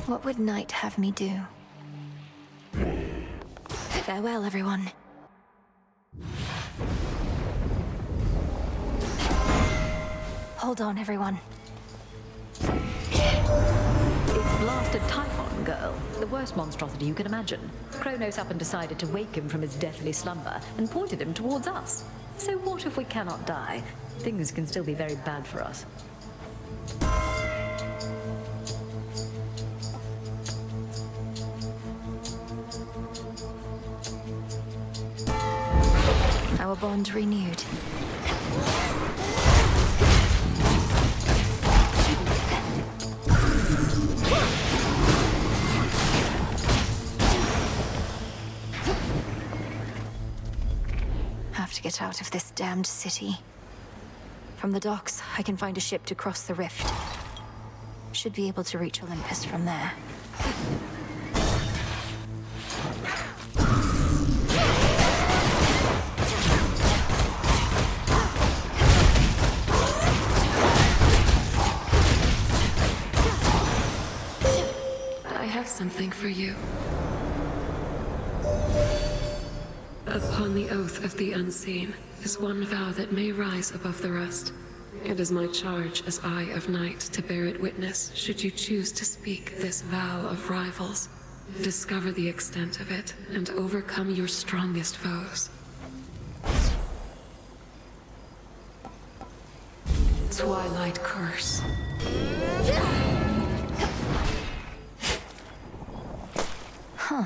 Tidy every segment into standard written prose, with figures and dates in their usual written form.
What would night have me do? Farewell, everyone. Hold on, everyone. It's blasted Typhon, girl. The worst monstrosity you can imagine. Kronos up and decided to wake him from his deathly slumber and pointed him towards us. So what if we cannot die? Things can still be very bad for us. Our bond renewed. Have to get out of this damned city. From the docks, I can find a ship to cross the rift. Should be able to reach Olympus from there. I have something for you. Upon the oath of the unseen is one vow that may rise above the rest. It is my charge as Eye of Night to bear it witness should you choose to speak this vow of rivals. Discover the extent of it and overcome your strongest foes. Twilight Curse. Huh.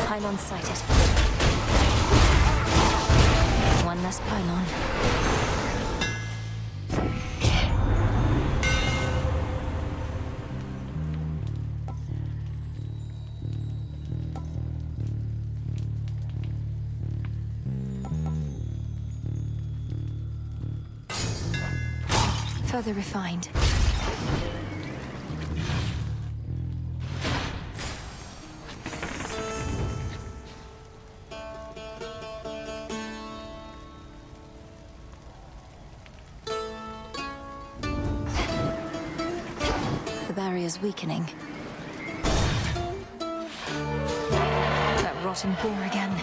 Pylon sighted. One less pylon. Further refined. The barrier's weakening. That rotten boar again.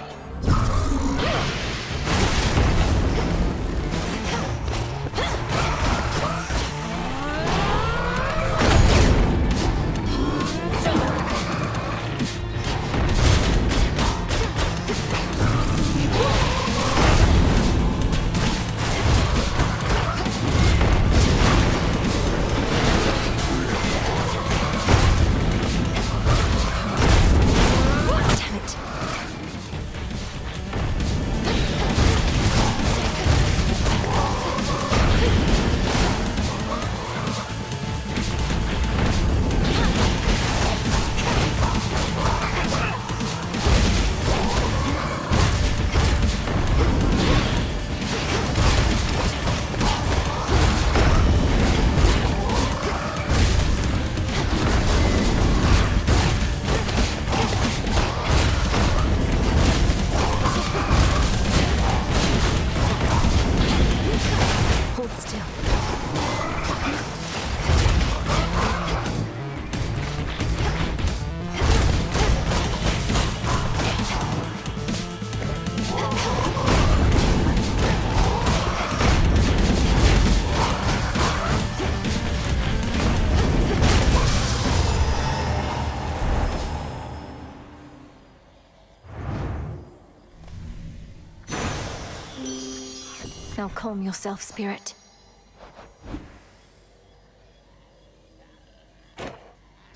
Now calm yourself, spirit.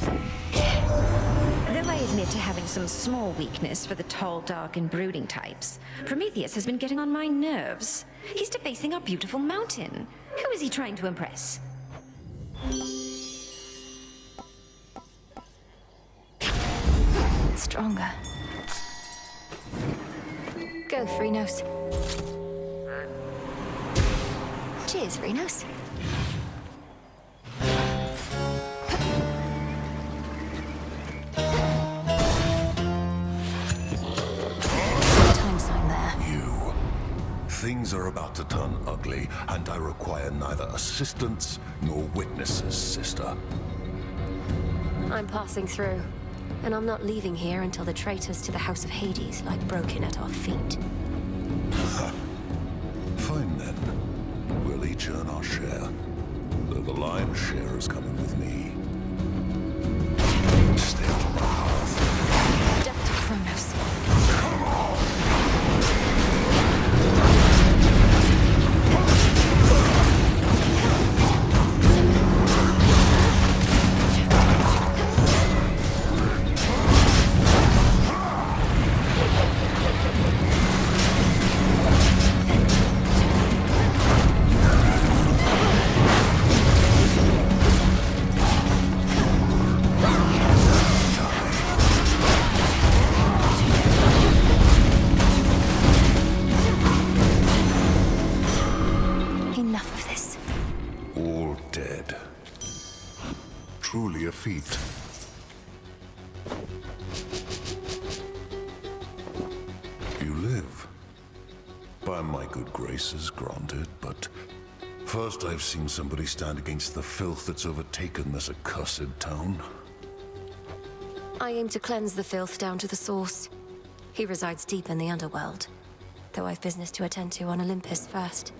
The ways admit to having some small weakness for the tall, dark, and brooding types. Prometheus has been getting on my nerves. He's defacing our beautiful mountain. Who is he trying to impress? Stronger. Go, Phrenos. Cheers, Phrenos. Time sign there. You. Things are about to turn ugly, and I require neither assistance nor witnesses, sister. I'm passing through, and I'm not leaving here until the traitors to the House of Hades lie broken at our feet. Fine then. We'll each earn our share. Though the lion's share is coming with me. Stay out of my path. Death to Kronos. Come on! Enough of this. All dead. Truly a feat. You live. By my good graces, granted, but first I've seen somebody stand against the filth that's overtaken this accursed town. I aim to cleanse the filth down to the source. He resides deep in the underworld, though I've business to attend to on Olympus first.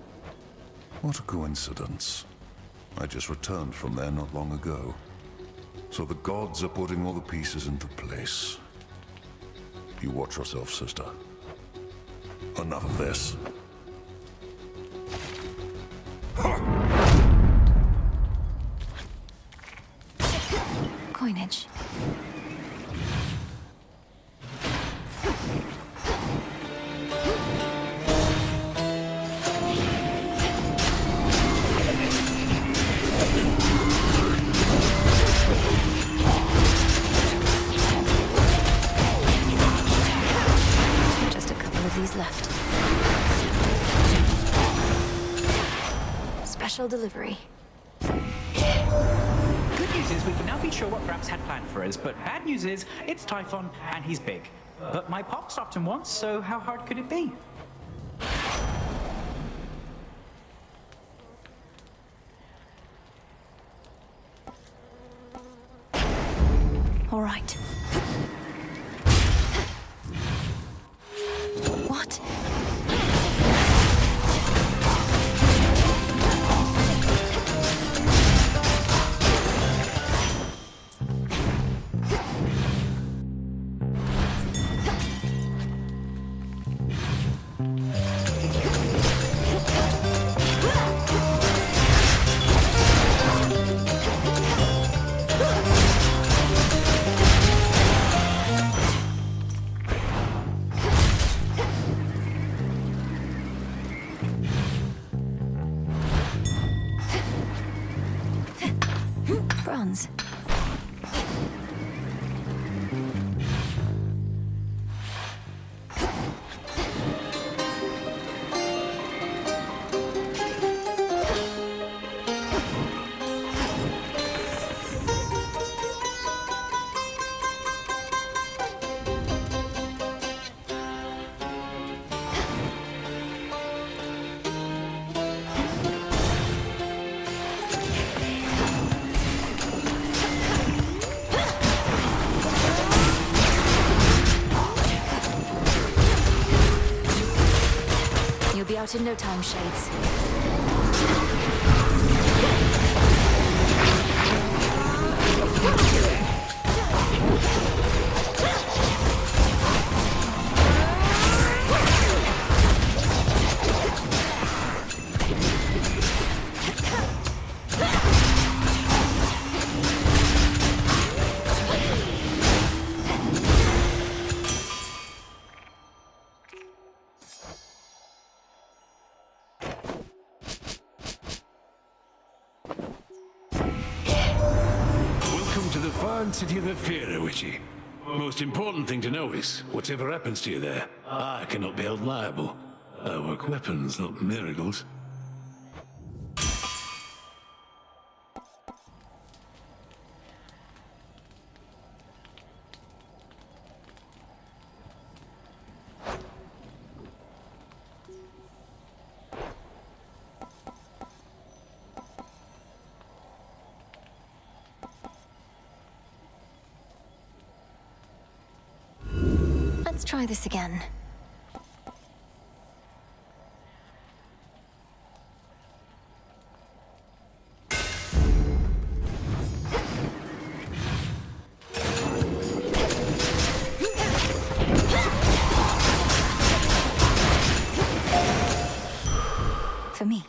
What a coincidence. I just returned from there not long ago. So the gods are putting all the pieces into place. You watch yourself, sister. Enough of this. Coinage. Just a couple of these left. Special delivery. Good news is we can now be sure what Gramps had planned for us, but bad news is it's Typhon and he's big. But my pop stopped him once, so how hard could it be? All right. What? Bronze. You'll be out in no time, Shades. the fine city of Ephira, Witchy. Most important thing to know is, whatever happens to you there, I cannot be held liable. I work weapons, not miracles. Let's try this again. For me.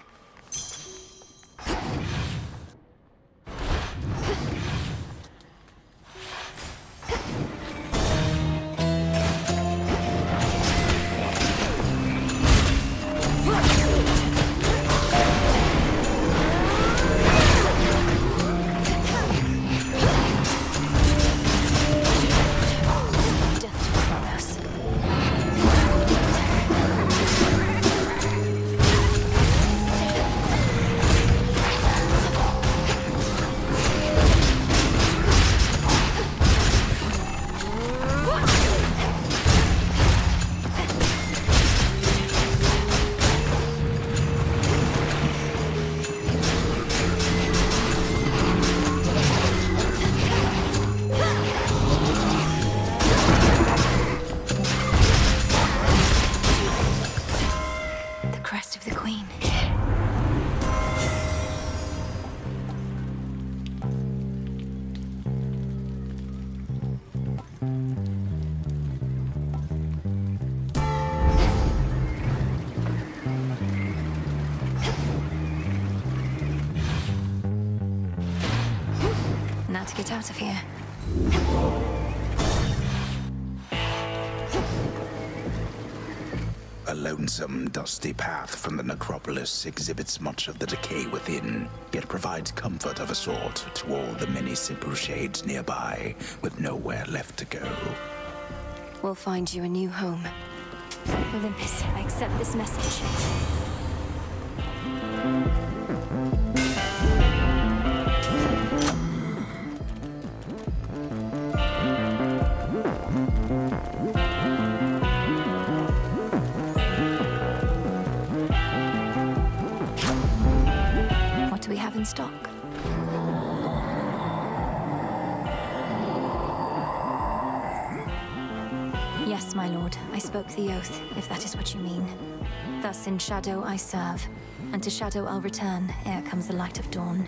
Now to get out of here. A lonesome, dusty path from the necropolis exhibits much of the decay within, yet provides comfort of a sort to all the many simple shades nearby, with nowhere left to go. We'll find you a new home. Olympus, I accept this message. What do we have in stock? Yes, my lord, I spoke the oath, if that is what you mean. Thus in shadow I serve, and to shadow I'll return ere comes the light of dawn.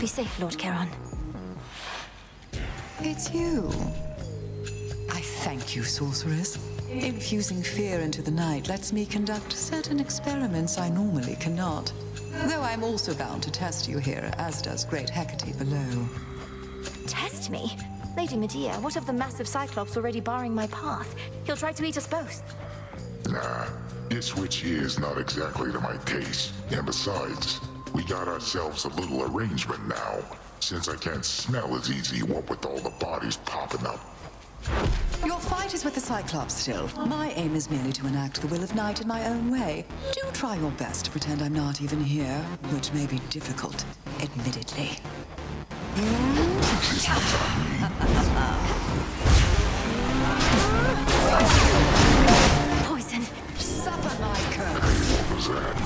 Be safe, Lord Charon. It's you. I thank you, sorceress. Infusing fear into the night lets me conduct certain experiments I normally cannot. Though I'm also bound to test you here, as does great Hecate below. Test me? Lady Medea, what of the massive Cyclops already barring my path? He'll try to eat us both. Nah, this witch here is not exactly to my taste. And besides, we got ourselves a little arrangement now, since I can't smell as easy what with all the bodies popping up. Your fight is with the Cyclops still. My aim is merely to enact the will of night in my own way. Do try your best to pretend I'm not even here, which may be difficult, admittedly. Poison. Suffer my curse. What was that?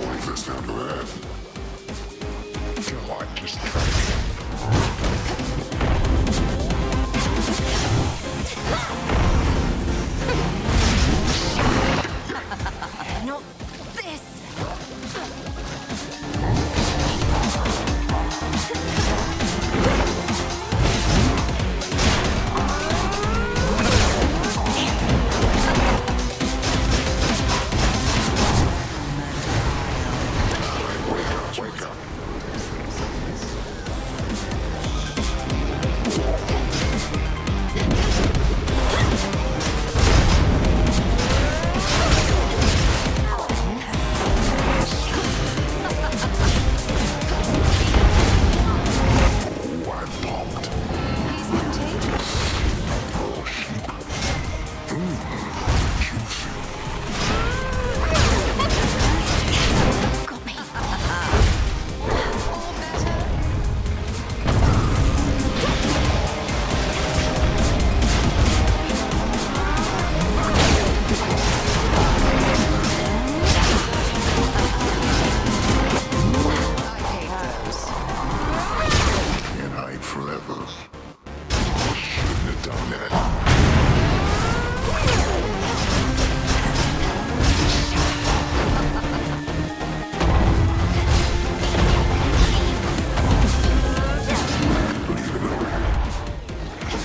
Like this down to that. Come on, just try Not this!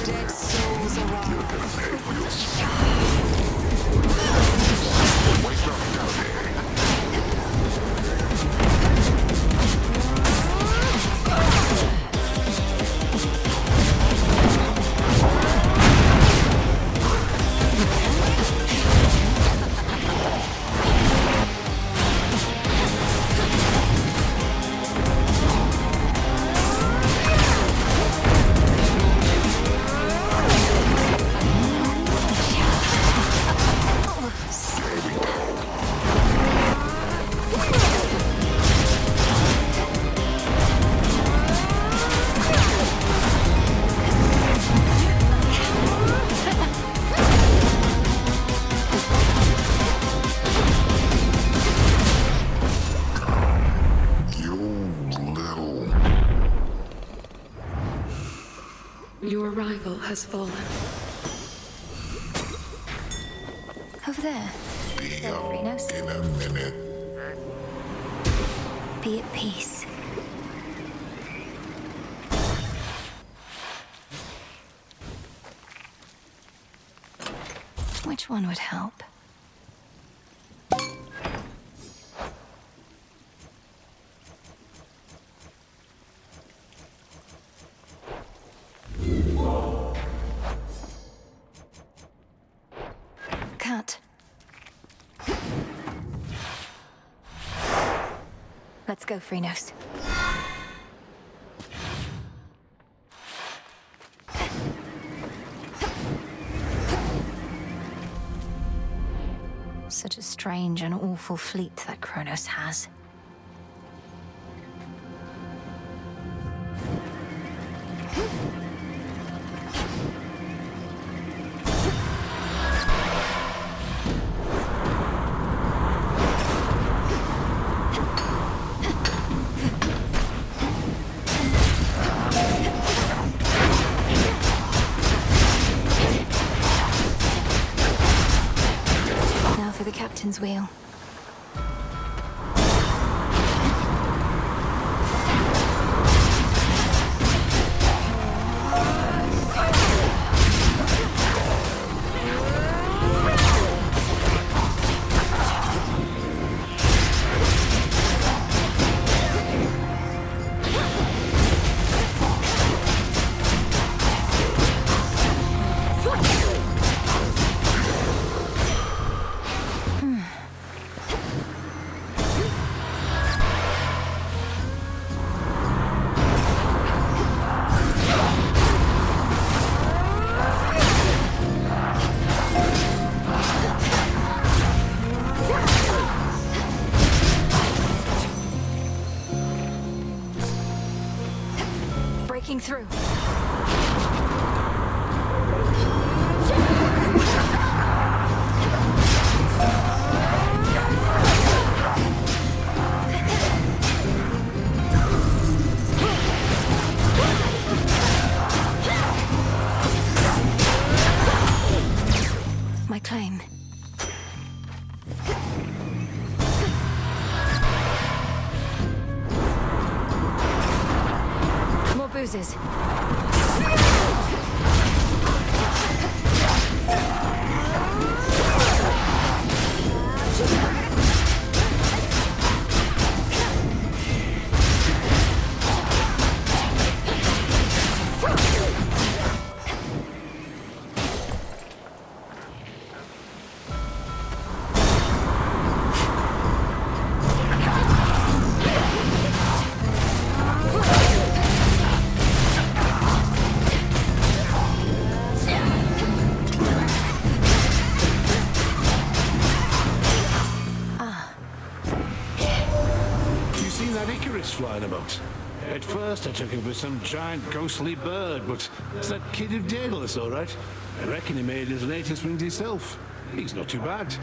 Dead souls arise. You're gonna pay for your sin. Wake up down there. Your rival has fallen. Over there. Be up Rhinos. in a minute. Be at peace. Which one would help? Cat. Let's go, Phrynos. Such a strange and awful fleet that Kronos has. Now for the captain's wheel. Breaking through. My claim. More boozes. Flying about. At first I took him for some giant ghostly bird, but it's that kid of Daedalus, all right. I reckon he made his latest wings himself. He's not too bad.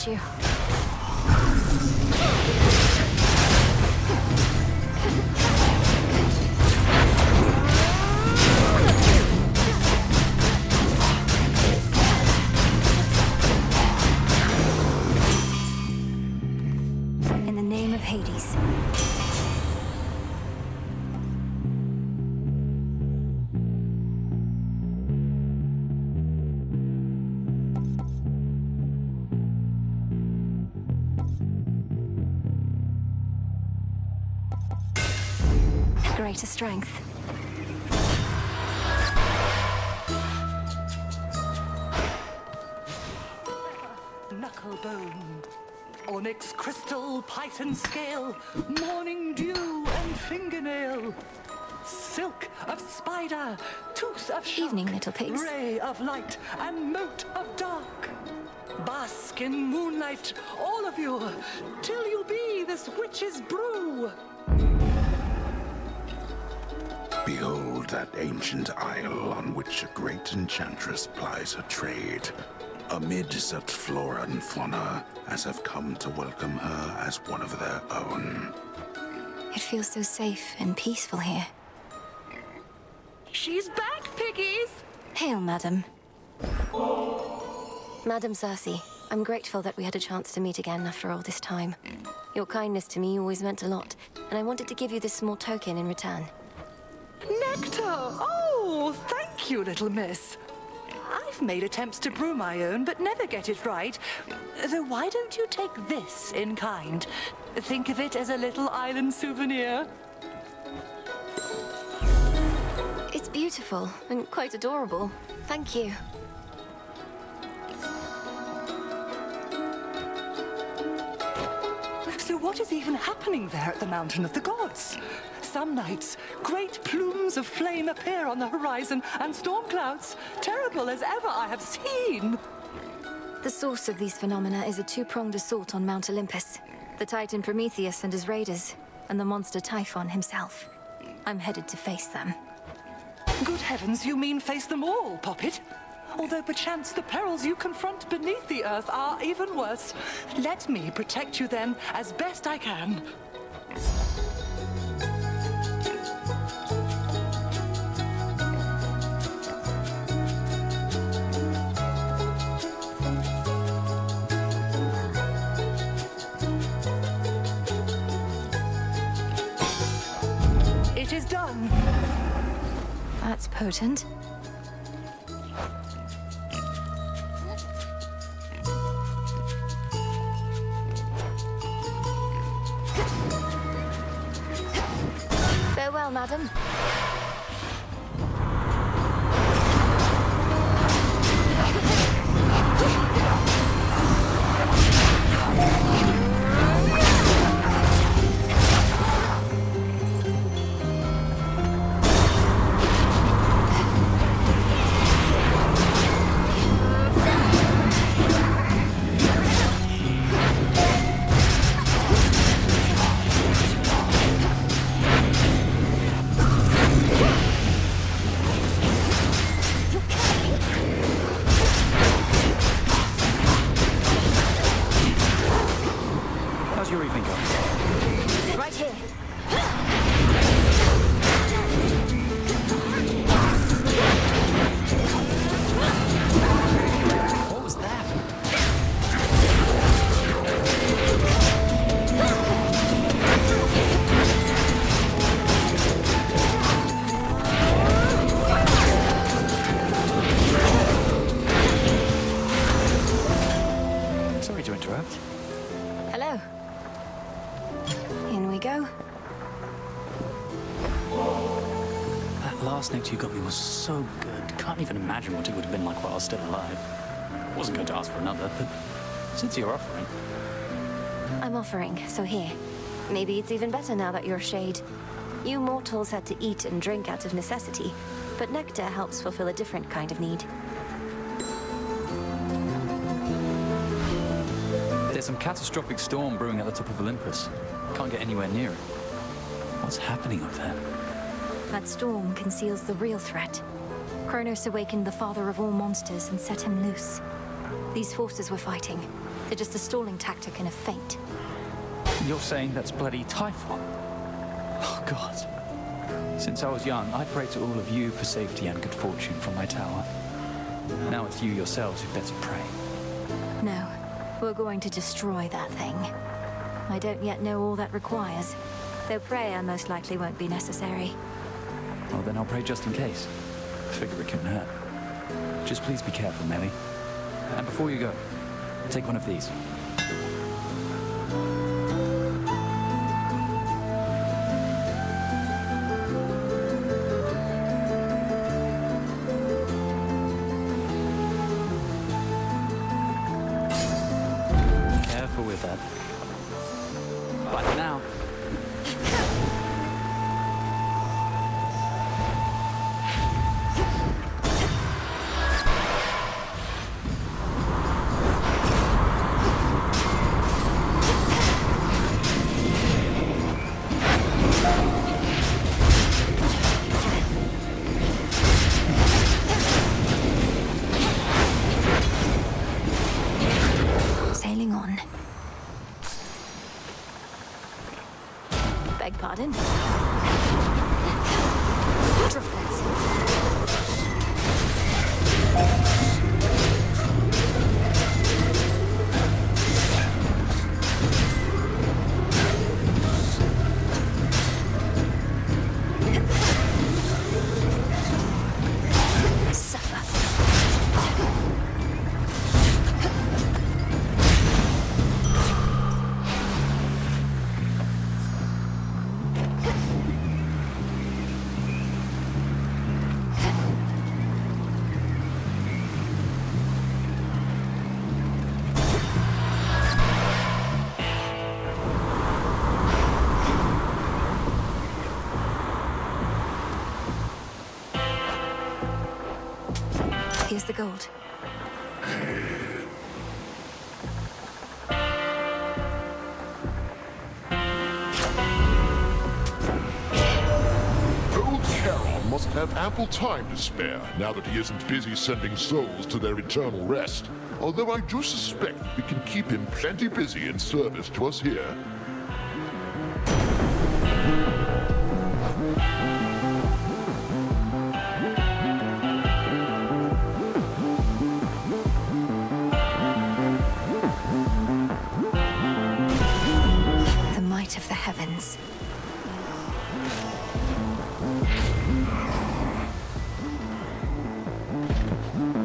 got you. In the name of Hades. Greater strength. Knucklebone, onyx crystal, python scale, morning dew and fingernail, silk of spider, tooth of shark, Evening, little pigs. ray of light and mote of dark. Bask in moonlight, all of you, till you be this witch's brew. Behold that ancient isle on which a great enchantress plies her trade. Amid such flora and fauna as have come to welcome her as one of their own. It feels so safe and peaceful here. She's back, piggies! Hail, madam. Madam Cersei, I'm grateful that we had a chance to meet again after all this time. Your kindness to me always meant a lot, and I wanted to give you this small token in return. Nectar! Oh, thank you, little miss. I've made attempts to brew my own, but never get it right. Though why don't you take this in kind? Think of it as a little island souvenir. It's beautiful and quite adorable. Thank you. So what is even happening there at the Mountain of the Gods? Some nights, great plumes of flame appear on the horizon, and storm clouds, terrible as ever I have seen. The source of these phenomena is a two-pronged assault on Mount Olympus. The Titan Prometheus and his raiders, and the monster Typhon himself. I'm headed to face them. Good heavens, you mean face them all, Poppet? Although perchance the perils you confront beneath the earth are even worse. Let me protect you then, as best I can. It is done. That's potent. Farewell, madam. How's your evening going? Right here. What was that? Sorry to interrupt. Hello. In we go. That last nectar you got me was so good. Can't even imagine what it would have been like while I was still alive. Wasn't going to ask for another, but since you're offering... I'm offering, so here. Maybe it's even better now that you're a shade. You mortals had to eat and drink out of necessity, but nectar helps fulfill a different kind of need. There's some catastrophic storm brewing at the top of Olympus. Can't get anywhere near it. What's happening up there? That storm conceals the real threat. Kronos awakened the father of all monsters and set him loose. These forces were fighting. They're just a stalling tactic and a feint. You're saying that's bloody Typhon? Oh, God. Since I was young, I prayed to all of you for safety and good fortune from my tower. Now it's you yourselves who better pray. No, we're going to destroy that thing. I don't yet know all that requires, though prayer most likely won't be necessary. Well, then I'll pray just in case. I figure it couldn't hurt. Just please be careful, Melly. And before you go, take one of these. Careful with that. Bye for now. Sailing on. Beg pardon? Droplets. Suffer. Here's the gold. Old Charon must have ample time to spare now that he isn't busy sending souls to their eternal rest. Although I do suspect we can keep him plenty busy in service to us here. The might of the heavens.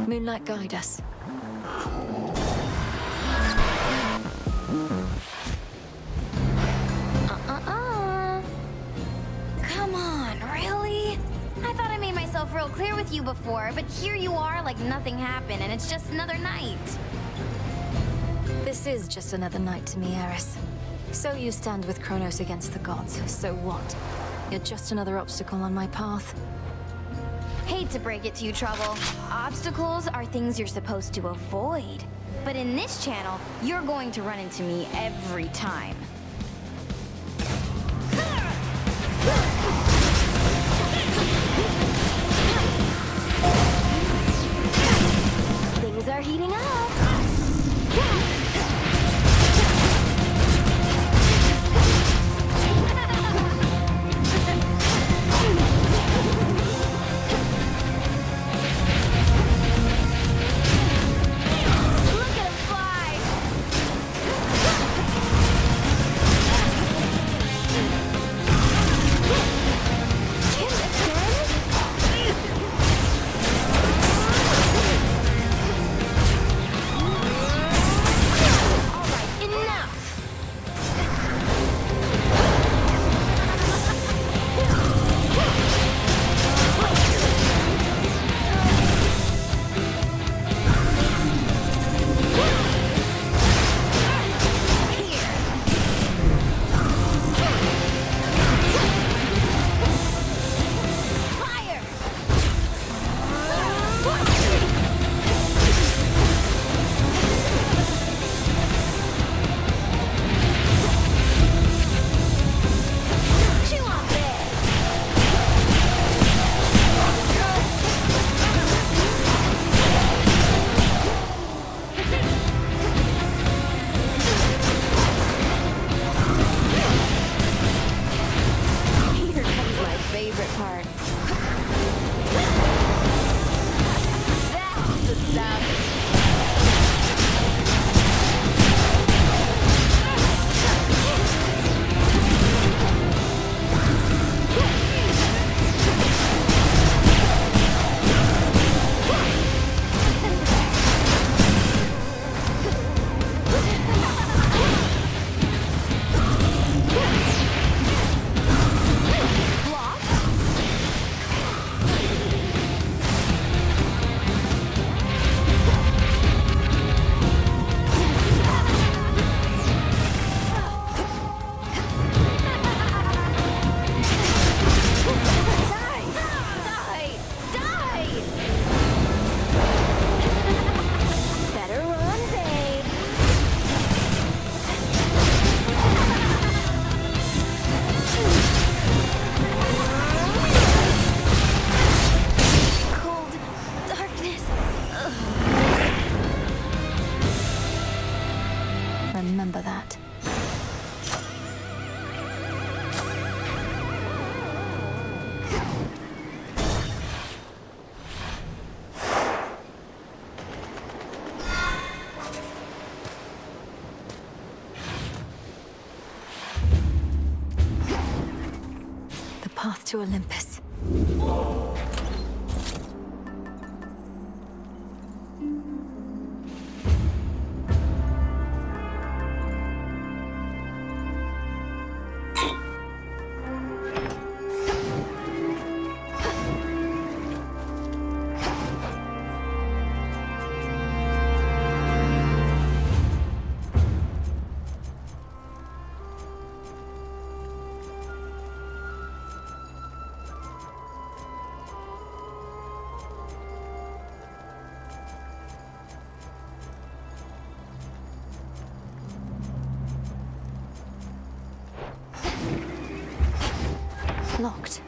Moonlight, guide us. Come on, really? I thought I made myself real clear with you before, but here you are like nothing happened and it's just another night. This is just another night to me, Eris. So you stand with Kronos against the gods, so what? You're just another obstacle on my path. Hate to break it to you, Trouble. Obstacles are things you're supposed to avoid. But in this channel, you're going to run into me every time. Things are heating up. Look at him fly! remember that. The path to Olympus. Locked.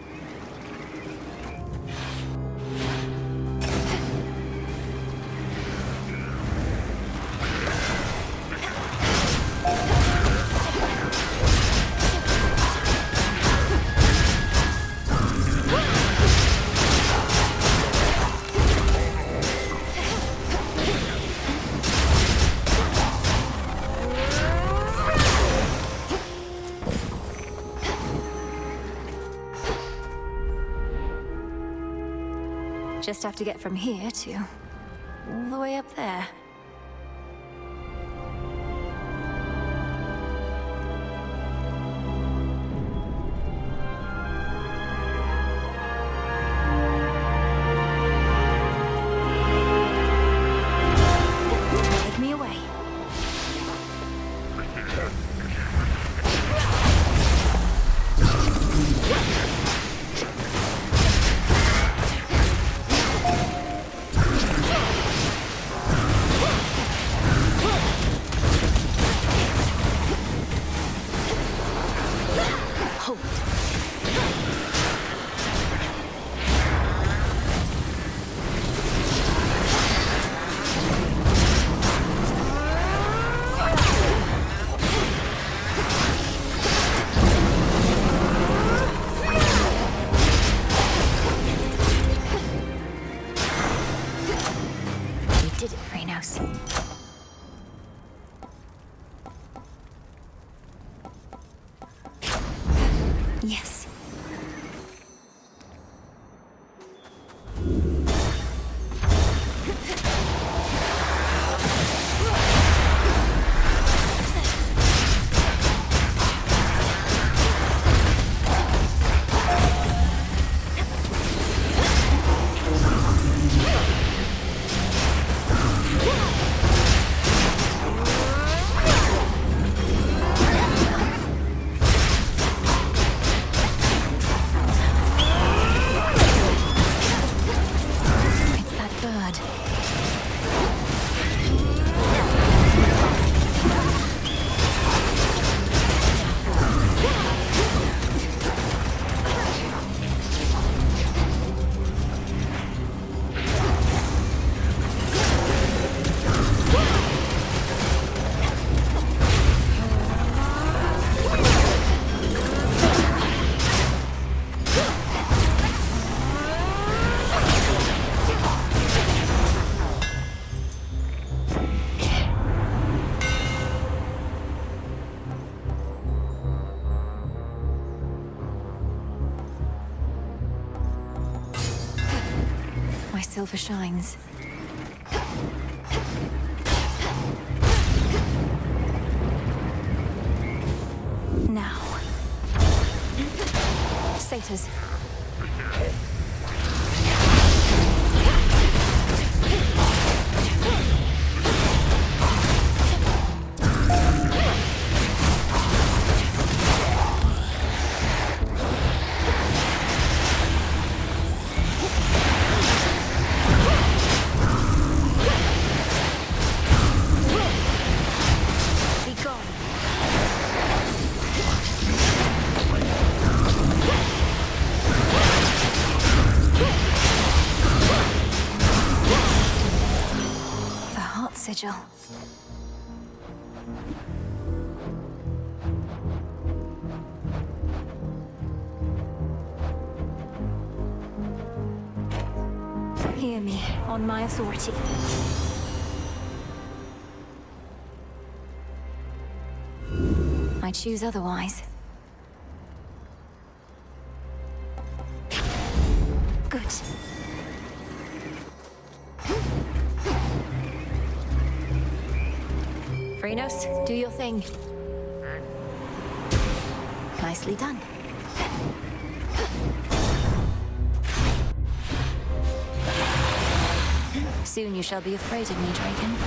Just have to get from here to all the way up there. Take me away. Did it, Reynos. Yes. Silver shines. Now. Satyrs. Sigil. Hear me, on my authority. I choose otherwise. Good. Phrynos, do your thing. Nicely done. Soon you shall be afraid of me, Draken.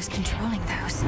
Controlling those.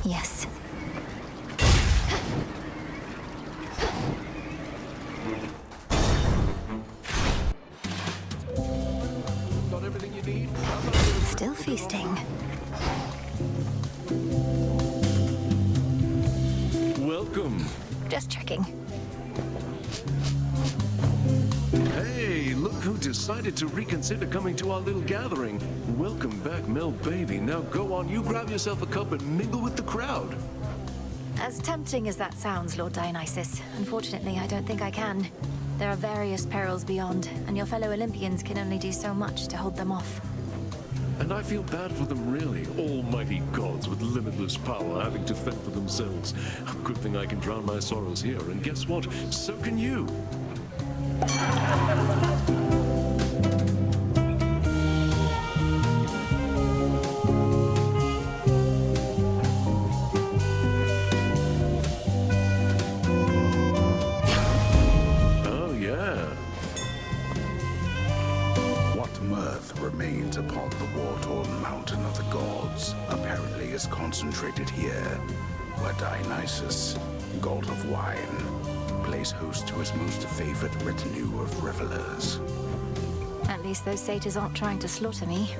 Yes. Got everything you need? Still feasting. Welcome. Just checking. Hey, look who decided to reconsider coming to our little gathering. Welcome back, Mel baby. Now go on, you grab yourself a cup and mingle with the crowd. As tempting as that sounds, Lord Dionysus, unfortunately I don't think I can. There are various perils beyond, and your fellow Olympians can only do so much to hold them off. And I feel bad for them, really. Almighty gods with limitless power having to fend for themselves. Good thing I can drown my sorrows here, and guess what? So can you. Oh, yeah. What mirth remains upon the war-torn mountain of the gods apparently is concentrated here, where Dionysus, god of wine, plays host to his most favorite retinue of revelers. At least those satyrs aren't trying to slaughter me.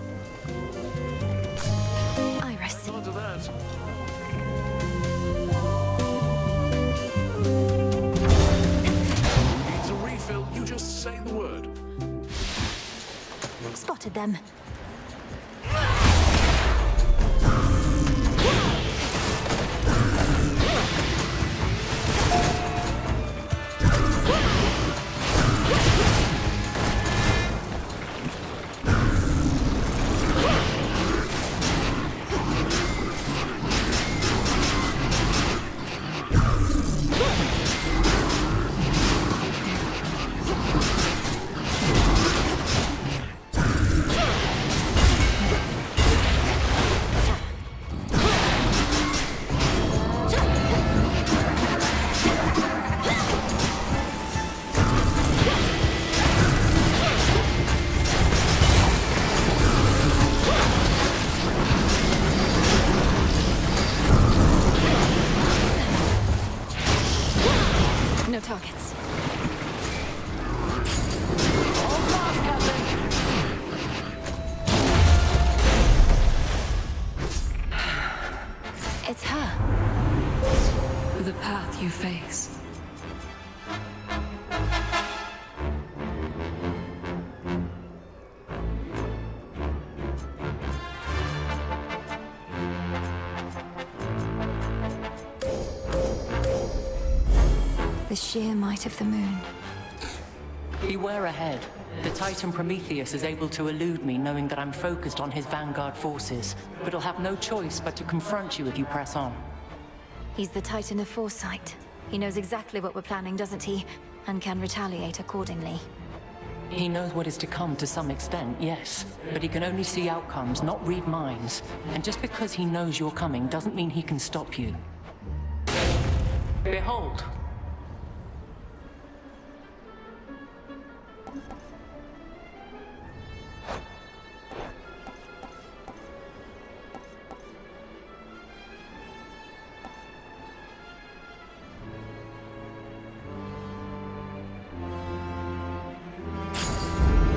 Iris. On to that. Who needs a refill? You just say the word. Spotted them. No targets. It's her. The path you face. The sheer might of the moon. Beware ahead. The Titan Prometheus is able to elude me, knowing that I'm focused on his vanguard forces, but he'll have no choice but to confront you if you press on. He's the Titan of Foresight. He knows exactly what we're planning, doesn't he? And can retaliate accordingly. He knows what is to come to some extent, yes. But he can only see outcomes, not read minds. And just because he knows you're coming doesn't mean he can stop you. Behold!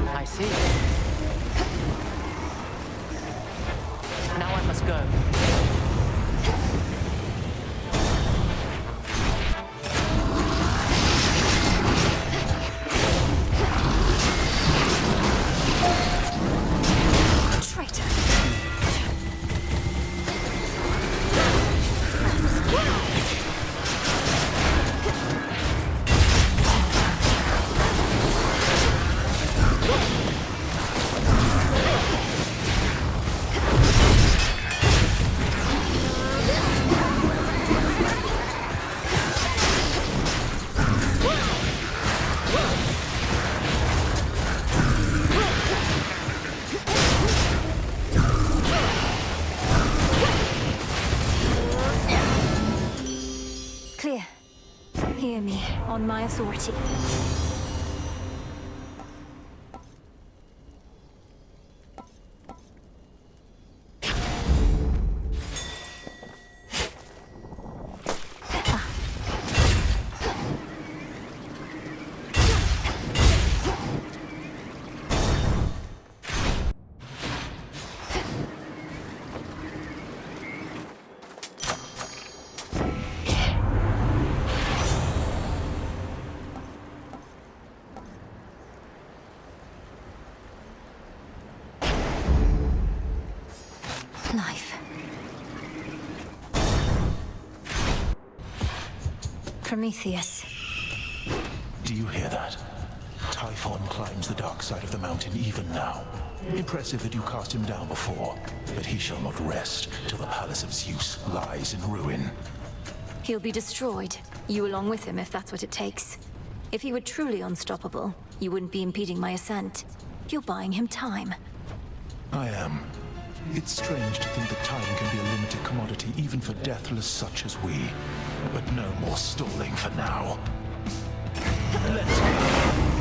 I see. Now I must go. Clear. Hear me, on my authority. Life. Prometheus. Do you hear that? Typhon climbs the dark side of the mountain even now. Impressive that you cast him down before, but he shall not rest till the palace of Zeus lies in ruin. He'll be destroyed. You along with him, if that's what it takes. If he were truly unstoppable, you wouldn't be impeding my ascent. You're buying him time. I am. It's strange to think that time can be a limited commodity even for deathless such as we. But no more stalling for now. Let's go.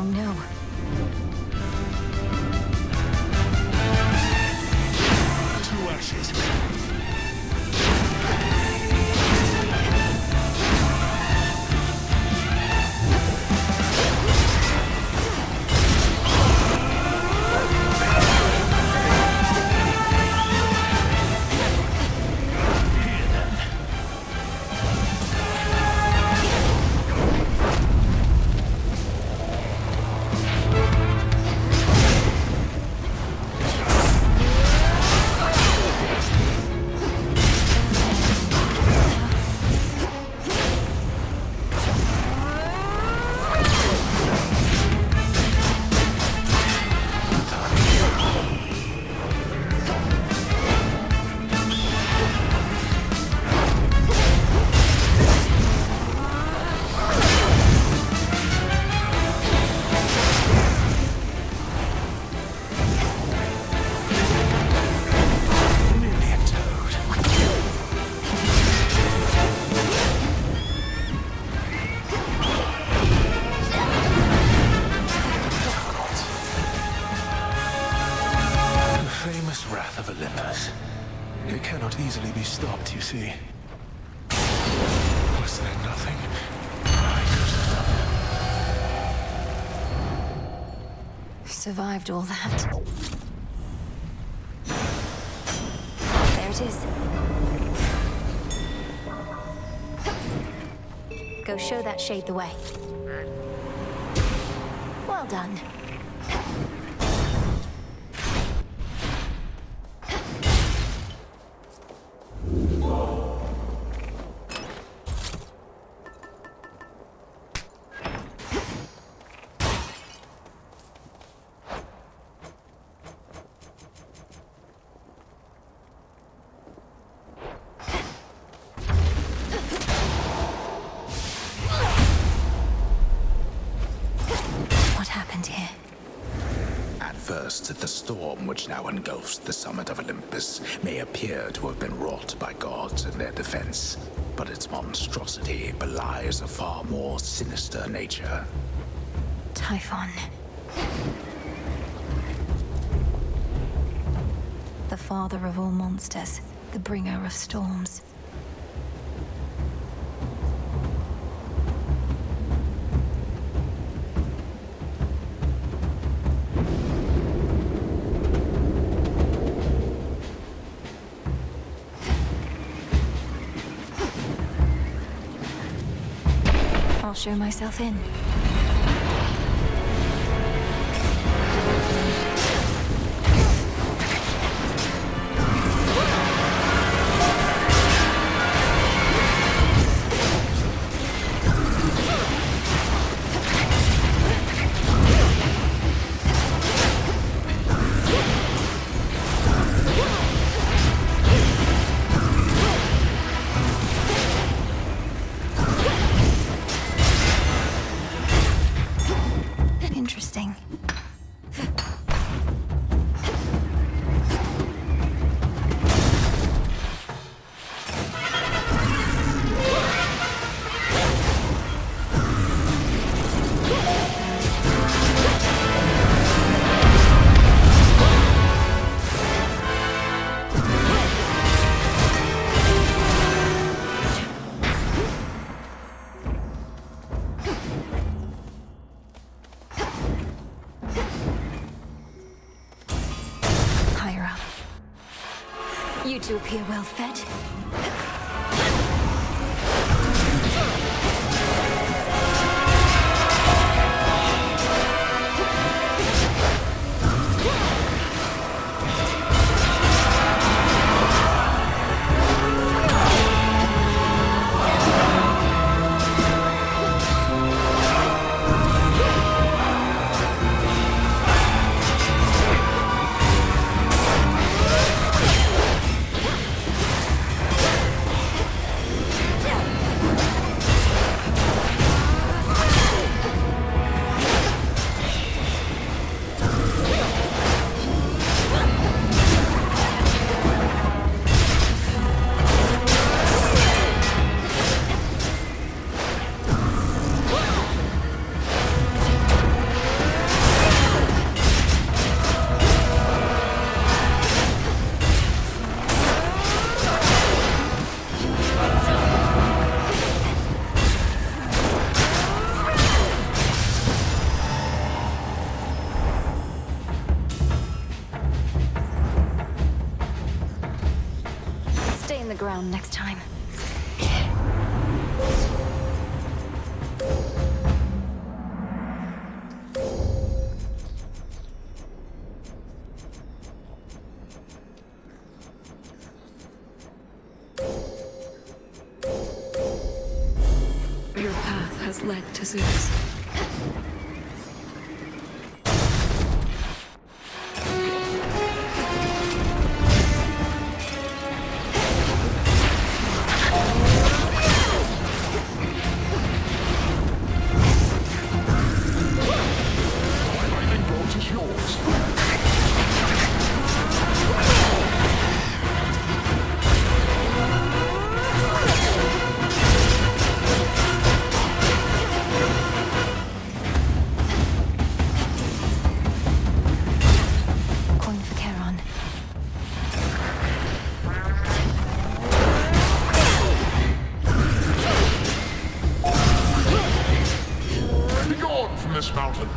Oh no. Two ashes. Wrath of Olympus. It cannot easily be stopped, you see. Was there nothing I could have done? Survived all that. There it is. Go show that shade the way. Well done. The storm which now engulfs the summit of Olympus may appear to have been wrought by gods in their defense, but its monstrosity belies a far more sinister nature. Typhon. The father of all monsters, the bringer of storms. I'll show myself in. Interesting. You two appear well fed. Stay in the ground next time. Your path has led to Zeus. this mountain.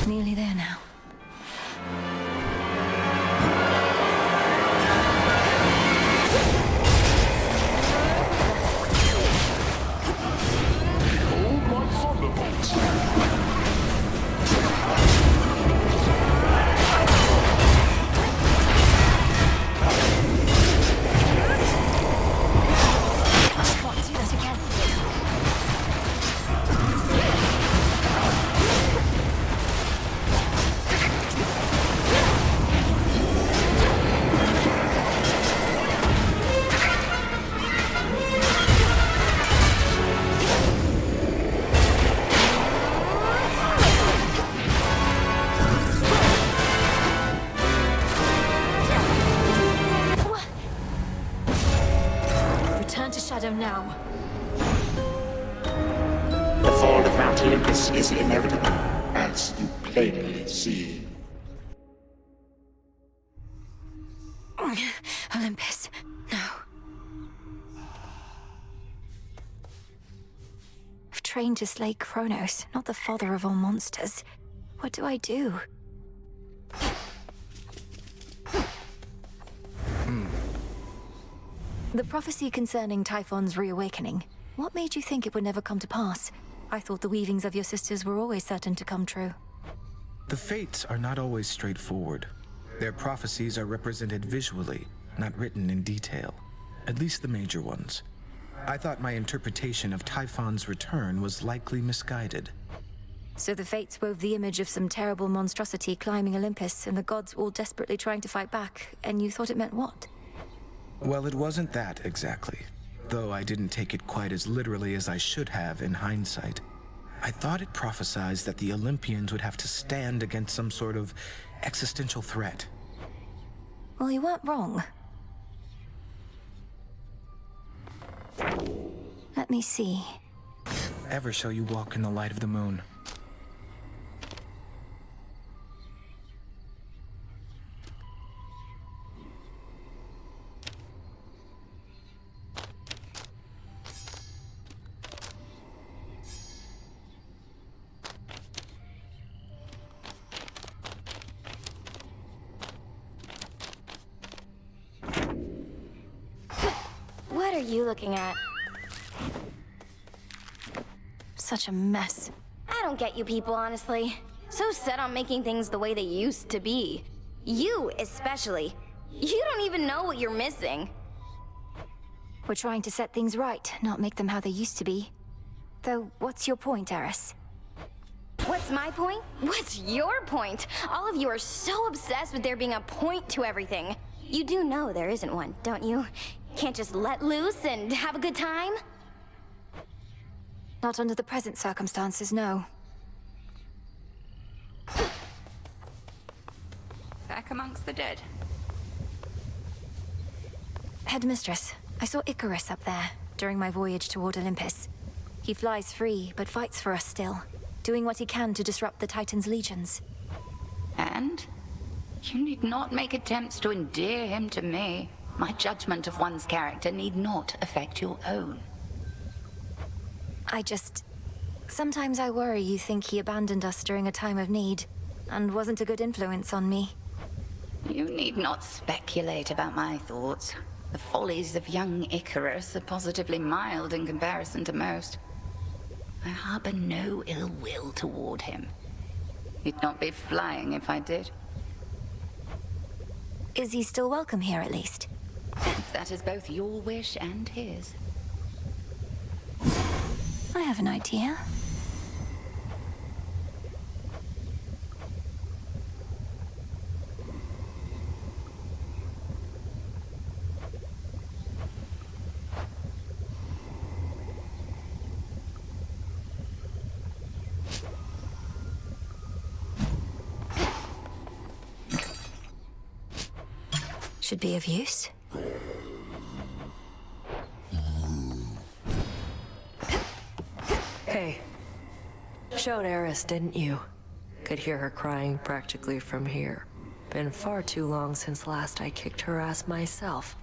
Nearly there now. Behold my thunderbolts! Can't do that again. Return to Shadow now. The fall of Mount Olympus is inevitable, as you plainly see. Olympus, no. I've trained to slay Kronos, not the father of all monsters. What do I do? The prophecy concerning Typhon's reawakening. What made you think it would never come to pass? I thought the weavings of your sisters were always certain to come true. The fates are not always straightforward. Their prophecies are represented visually, not written in detail. At least the major ones. I thought my interpretation of Typhon's return was likely misguided. So the fates wove the image of some terrible monstrosity climbing Olympus, and the gods all desperately trying to fight back, and you thought it meant what? Well, it wasn't that exactly. Though I didn't take it quite as literally as I should have in hindsight. I thought it prophesied that the Olympians would have to stand against some sort of existential threat. Well, you weren't wrong. Let me see. Ever shall you walk in the light of the moon. What are you looking at? Such a mess. I don't get you people, honestly. So set on making things the way they used to be. You, especially. You don't even know what you're missing. We're trying to set things right, not make them how they used to be. Though, what's your point, Eris? What's my point? What's your point? All of you are so obsessed with there being a point to everything. You do know there isn't one, don't you? Can't just let loose and have a good time? Not under the present circumstances, no. Back amongst the dead. Headmistress, I saw Icarus up there. during my voyage toward Olympus. He flies free, but fights for us still, doing what he can to disrupt the Titan's legions. And? You need not make attempts to endear him to me. My judgment of one's character need not affect your own. Sometimes I worry you think he abandoned us during a time of need, and wasn't a good influence on me. You need not speculate about my thoughts. The follies of young Icarus are positively mild in comparison to most. I harbor no ill will toward him. He'd not be flying if I did. Is he still welcome here, at least? If that is both your wish and his. I have an idea. Should be of use. Hey. Showed Eris, didn't you? Could hear her crying practically from here. Been far too long since last I kicked her ass myself.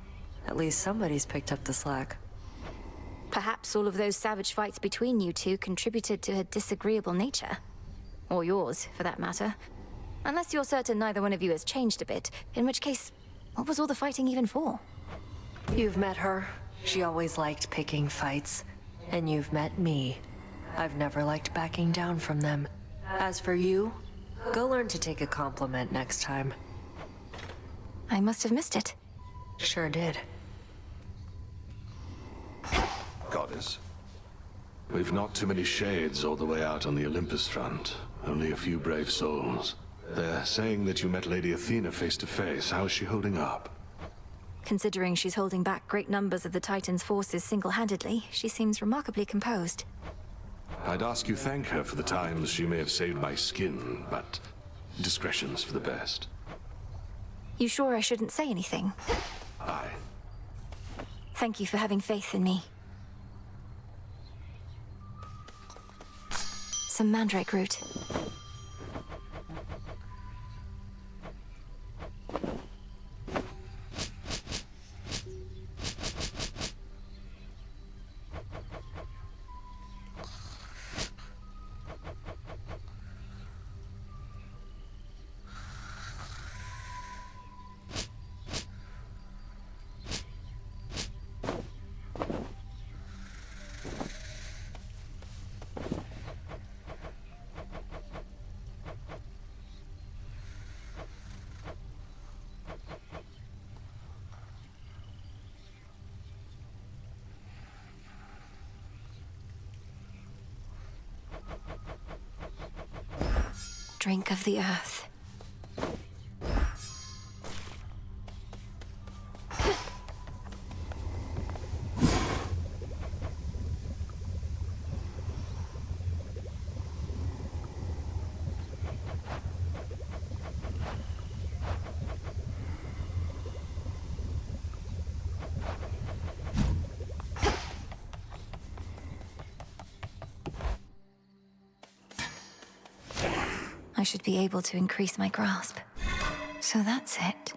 At least somebody's picked up the slack. Perhaps all of those savage fights between you two contributed to her disagreeable nature. Or yours, for that matter. Unless you're certain neither one of you has changed a bit, in which case, what was all the fighting even for? You've met her. She always liked picking fights. And you've met me. I've never liked backing down from them. As for you, go learn to take a compliment next time. I must have missed it. Sure did. Goddess. We've not too many shades all the way out on the Olympus front. Only a few brave souls. They're saying that you met Lady Athena face to face. How's she holding up? Considering she's holding back great numbers of the Titan's forces single-handedly, she seems remarkably composed. I'd ask you thank her for the times she may have saved my skin, but discretion's for the best. You sure I shouldn't say anything? Aye. Thank you for having faith in me. Some mandrake root. Drink of the earth. I should be able to increase my grasp. So that's it.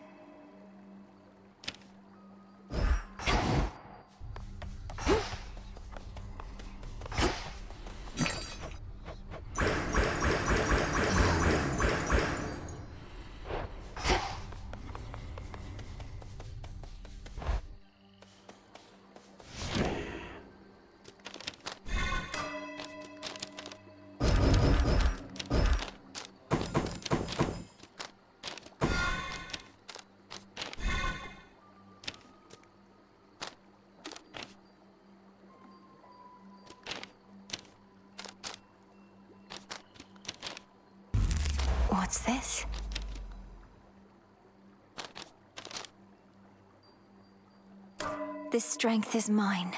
What's this? This strength is mine.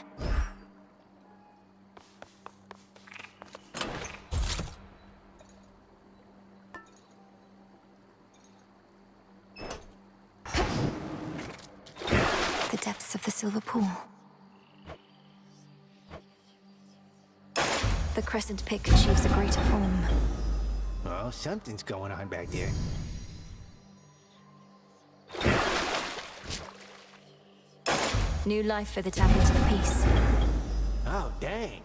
The depths of the silver pool. the crescent pick achieves a greater form. Well, something's going on back there. New life for the Tablet of Peace. Oh, dang.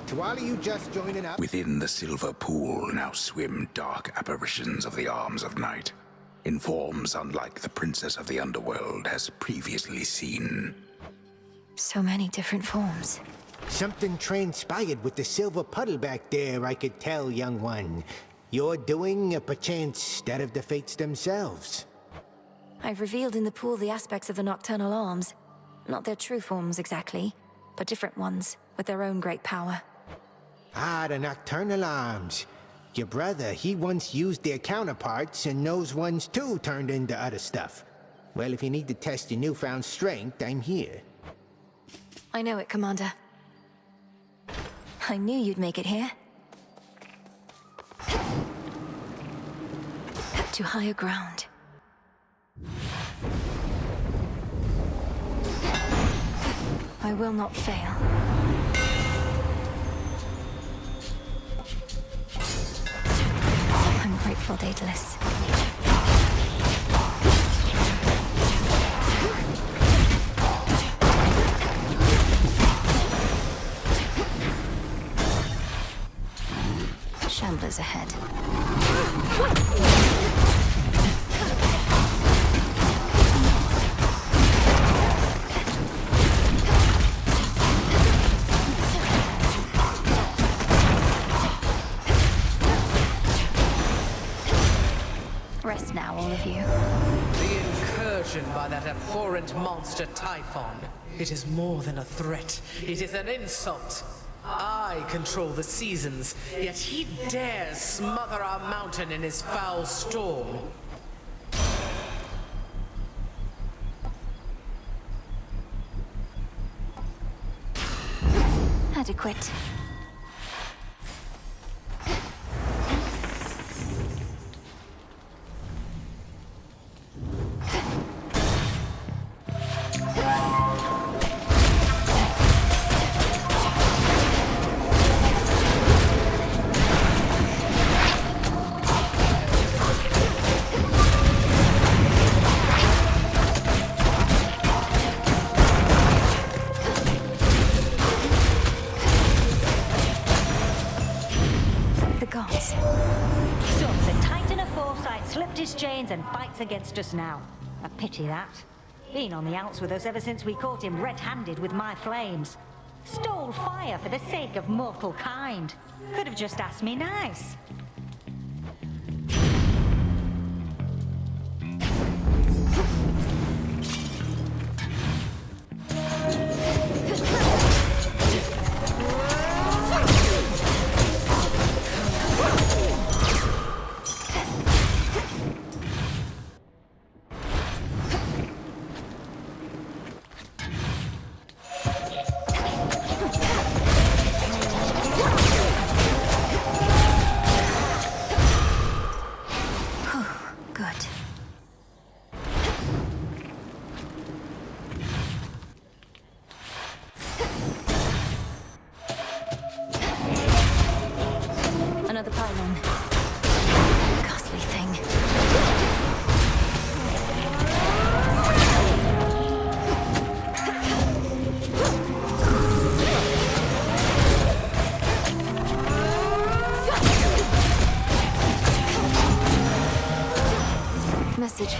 To all of you just joining up. Within the silver pool now swim dark apparitions of the arms of night, in forms unlike the princess of the underworld has previously seen. So many different forms. Something transpired with the silver puddle back there, I could tell, young one. You're doing, perchance, that of the fates themselves. I've revealed in the pool the aspects of the nocturnal arms. Not their true forms exactly, but different ones, with their own great power. Ah, the nocturnal arms. Your brother, he once used their counterparts, and those ones too turned into other stuff. Well, if you need to test your newfound strength, I'm here. I know it, Commander. I knew you'd make it here. To higher ground. I will not fail. I'm grateful, Daedalus. Shamblers ahead. Rest now, all of you. The incursion by that abhorrent monster Typhon. It is more than a threat. It is an insult. I control the seasons, yet he dares smother our mountain in his foul storm. Adequate. And fights against us now. A pity that. Been on the outs with us ever since we caught him red-handed with my flames. Stole fire for the sake of mortal kind. Could have just asked me nice.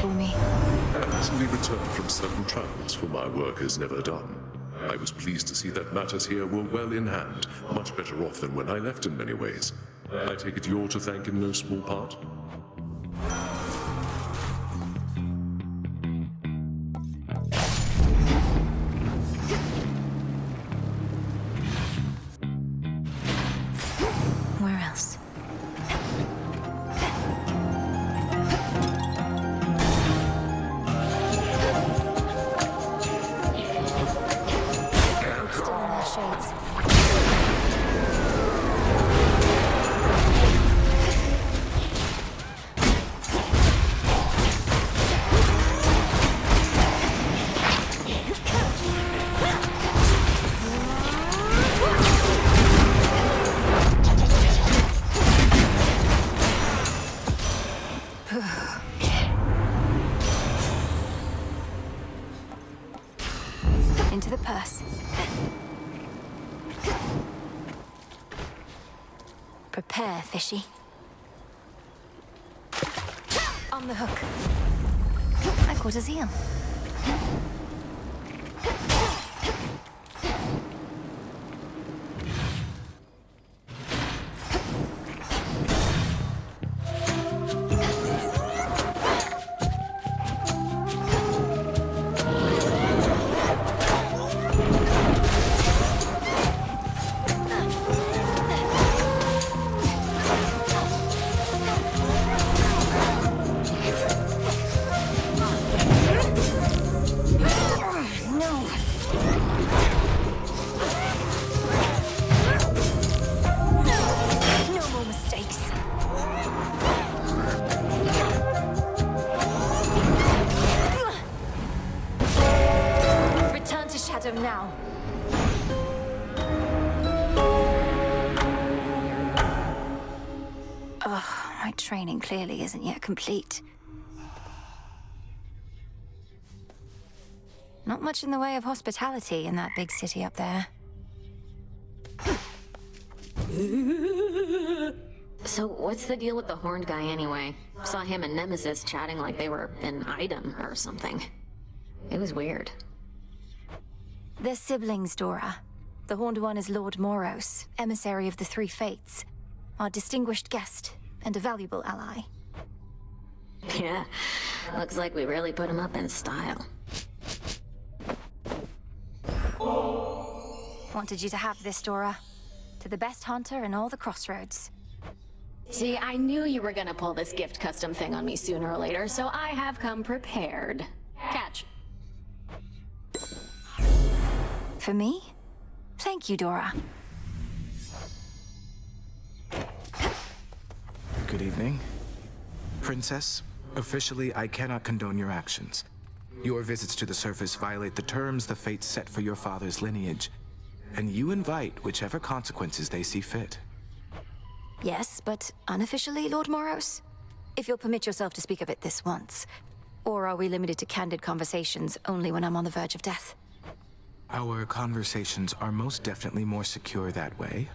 For me. I recently returned from certain travels for my work is never done. I was pleased to see that matters here were well in hand, much better off than when I left in many ways. I take it you're to thank in no small part? Where else? Still in their shades. Into the purse. Prepare, fishy. On the hook. I caught a seal. Now. Ugh, my training clearly isn't yet complete. Not much in the way of hospitality in that big city up there. So what's the deal with the horned guy anyway? Saw him and Nemesis chatting like they were an item or something. It was weird. They're siblings, Dora. The Horned One is Lord Moros, emissary of the Three Fates, our distinguished guest and a valuable ally. Yeah, looks like we really put him up in style. Wanted you to have this, Dora. To the best hunter in all the crossroads. See, I knew you were gonna pull this gift custom thing on me sooner or later, so I have come prepared. Catch. For me? Thank you, Dora. Good evening. Princess, officially I cannot condone your actions. Your visits to the surface violate the terms the fates set for your father's lineage, and you invite whichever consequences they see fit. Yes, but unofficially, Lord Moros? If you'll permit yourself to speak of it this once. Or are we limited to candid conversations only when I'm on the verge of death? Our conversations are most definitely more secure that way,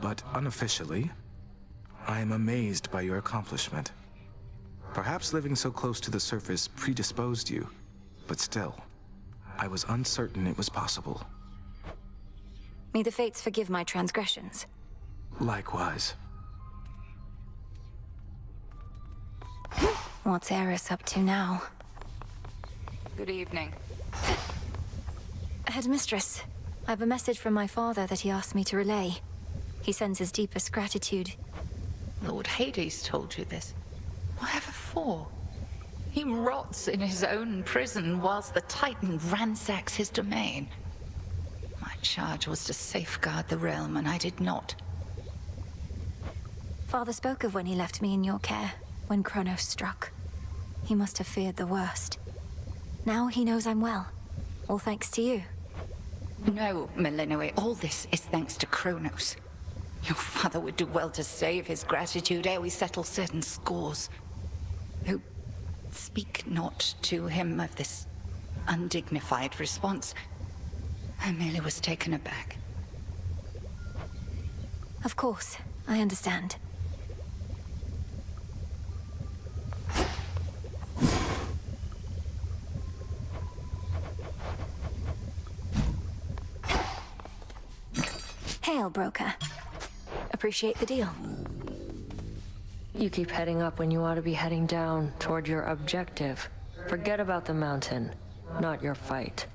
but unofficially, I am amazed by your accomplishment. Perhaps living so close to the surface predisposed you, but still, I was uncertain it was possible. May the fates forgive my transgressions. Likewise. What's Eris up to now? Good evening. Headmistress, I have a message from my father that he asked me to relay. He sends his deepest gratitude. Lord Hades told you this. Whatever for? He rots in his own prison whilst the Titan ransacks his domain. My charge was to safeguard the realm, and I did not. Father spoke of when he left me in your care, when Kronos struck. He must have feared the worst. Now he knows I'm well. All thanks to you. No, Melinoe, all this is thanks to Kronos. Your father would do well to save his gratitude ere we settle certain scores. Oh, speak not to him of this undignified response. I merely was taken aback. Of course, I understand. Hail, broker. Appreciate the deal. You keep heading up when you ought to be heading down toward your objective. Forget about the mountain, not your fight.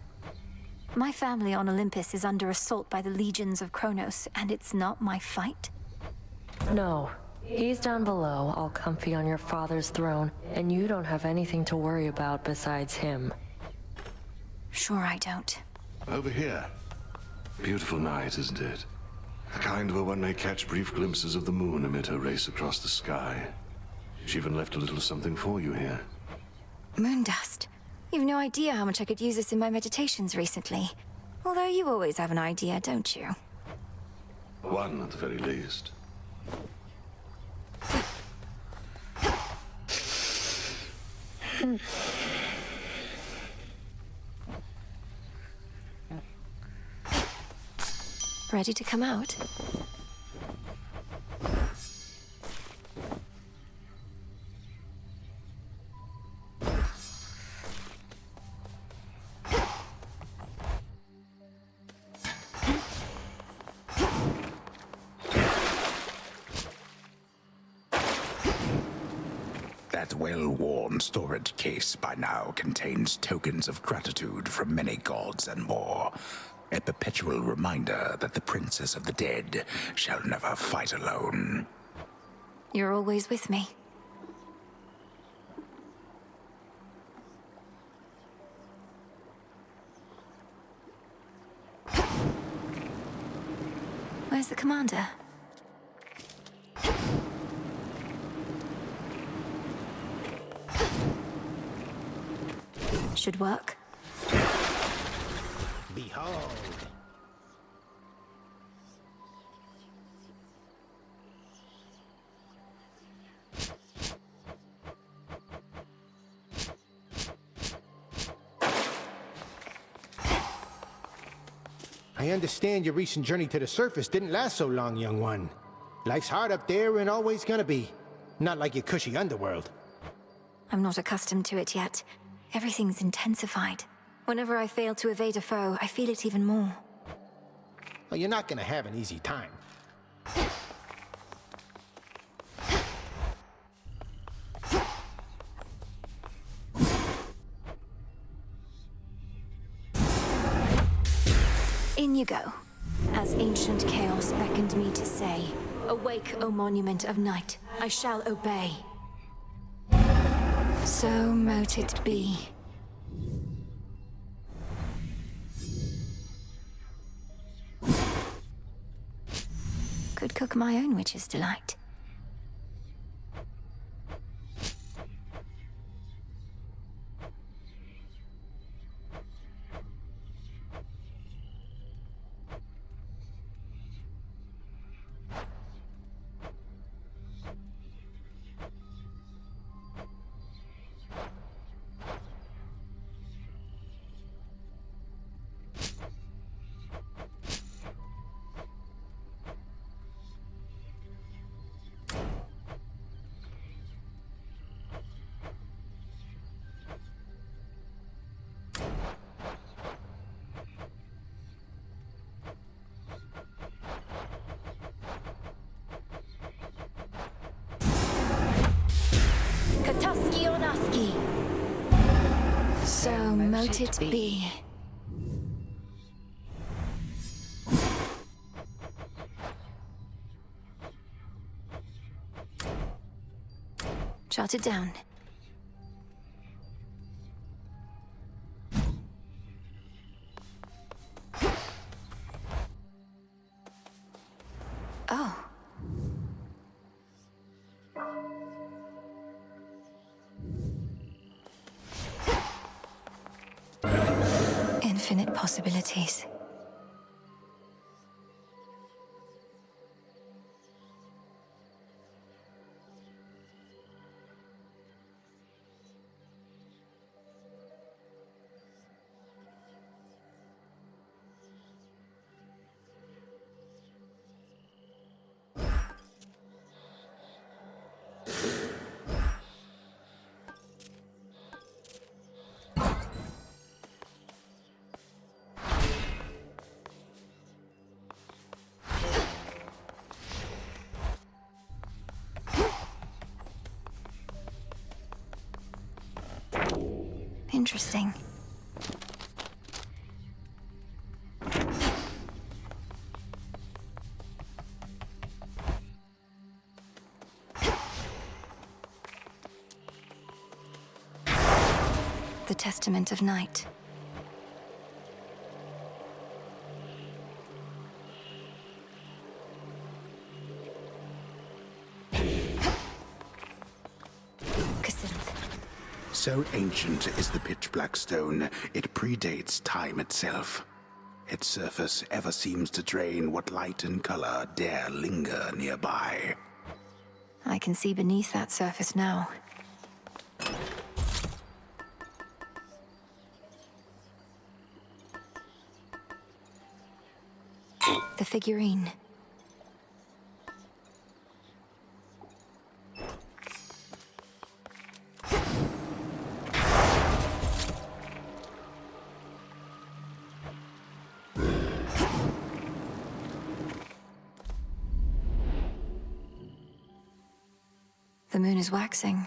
My family on Olympus is under assault by the legions of Kronos, and it's not my fight? No. He's down below, all comfy on your father's throne, and you don't have anything to worry about besides him. Sure I don't. Over here. Beautiful night, isn't it? The kind where one may catch brief glimpses of the moon amid her race across the sky. She even left a little something for you here. Moon dust. You've no idea how much I could use this in my meditations recently. Although you always have an idea, don't you? One, at the very least. Ready to come out? That well-worn storage case by now contains tokens of gratitude from many gods and more. A perpetual reminder that the Princess of the Dead shall never fight alone. You're always with me. Where's the commander? Should work. Behold. I understand your recent journey to the surface didn't last so long, young one. Life's hard up there and always gonna be. Not like your cushy underworld. I'm not accustomed to it yet. Everything's intensified. Whenever I fail to evade a foe, I feel it even more. Well, you're not gonna have an easy time. In you go. As ancient chaos beckoned me to say, awake, O monument of night, I shall obey. So mote it be. Could cook my own witch's delight. So mote it be. Jot it down. Oh. Infinite possibilities. Interesting. The Testament of Night. So ancient is the pitch-black stone, it predates time itself. Its surface ever seems to drain what light and color dare linger nearby. I can see beneath that surface now. The figurine. The moon is waxing.